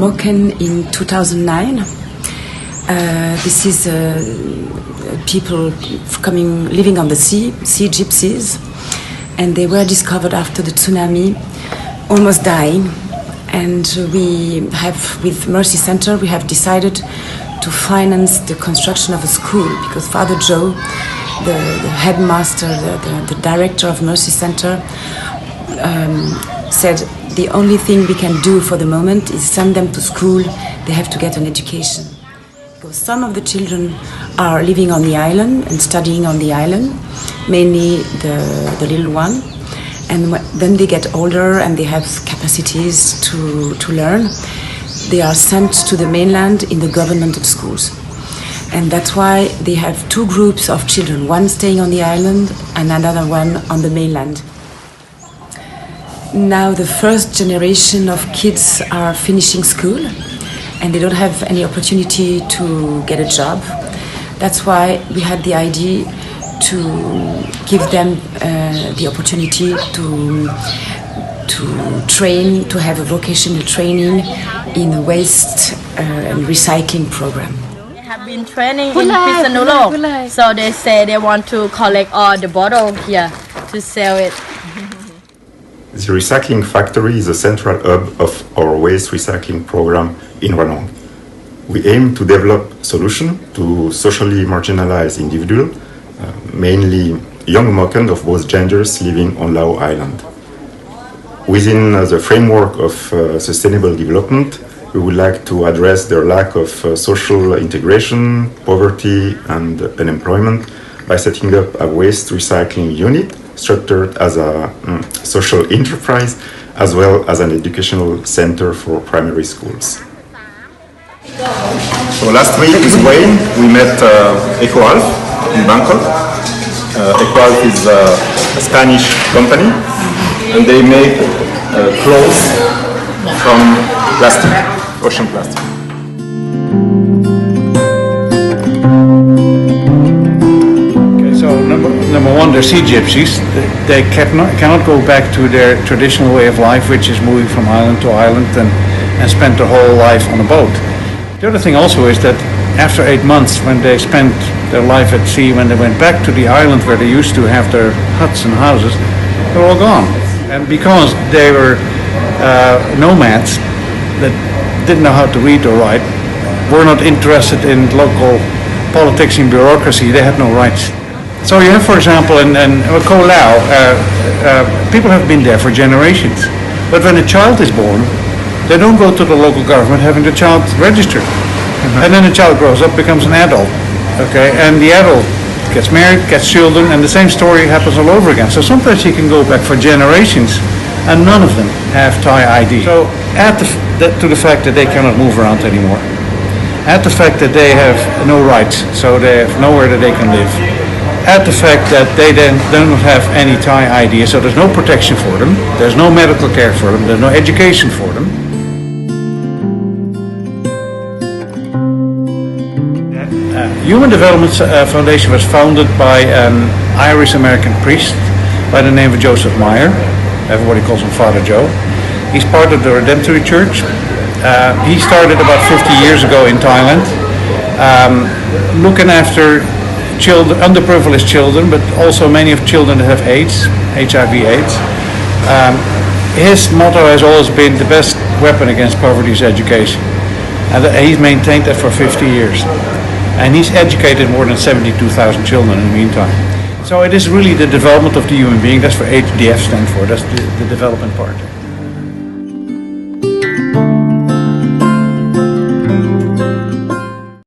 Moken in 2009. This is people living on the sea gypsies, and they were discovered after the tsunami, almost dying. And we have, with Mercy Center, we have decided to finance the construction of a school, because Father Joe, the headmaster, the director of Mercy Center, said the only thing we can do for the moment is send them to school. They have to get an education. Because some of the children are living on the island and studying on the island, mainly the little one. And then they get older and they have capacities to learn. They are sent to the mainland in the governmental schools. And that's why they have two groups of children, one staying on the island and another one on the mainland. Now the first generation of kids are finishing school and they don't have any opportunity to get a job. That's why we had the idea to give them the opportunity to train, to have a vocational training in a waste and recycling program. They have been training in Pisanulok, so they say they want to collect all the bottle here to sell it. The recycling factory is a central hub of our waste recycling program in Ranong. We aim to develop solutions to socially marginalized individuals, mainly young Moken of both genders living on Lao Island. Within the framework of sustainable development, we would like to address their lack of social integration, poverty and unemployment by setting up a waste recycling unit structured as a social enterprise as well as an educational center for primary schools. So last week with Wayne we met EcoAlf in Bangkok. EcoAlf is a Spanish company and they make clothes from plastic, ocean plastic. Number one, they're sea gypsies. They cannot go back to their traditional way of life, which is moving from island to island and spend their whole life on a boat. The other thing also is that after 8 months, when they spent their life at sea, when they went back to the island where they used to have their huts and houses, they're all gone. And because they were nomads that didn't know how to read or write, were not interested in local politics and bureaucracy, they had no rights. So you have, for example, in Koh Lao, people have been there for generations. But when a child is born, they don't go to the local government having the child registered. And then the child grows up, becomes an adult, okay? And the adult gets married, gets children, and the same story happens all over again. So sometimes you can go back for generations, and none of them have Thai ID. So add to the fact that they cannot move around anymore. Add the fact that they have no rights, so they have nowhere that they can live. Add the fact that they then don't have any Thai ID, so there's no protection for them, there's no medical care for them, there's no education for them. Human Development Foundation was founded by an Irish-American priest by the name of Joseph Meyer. Everybody calls him Father Joe. He's part of the Redemptory Church. He started about 50 years ago in Thailand, looking after children, underprivileged children, but also many of children that have AIDS, HIV/AIDS. His motto has always been the best weapon against poverty is education. And he's maintained that for 50 years. And he's educated more than 72,000 children in the meantime. So it is really the development of the human being. That's what HDF stands for. That's the development part.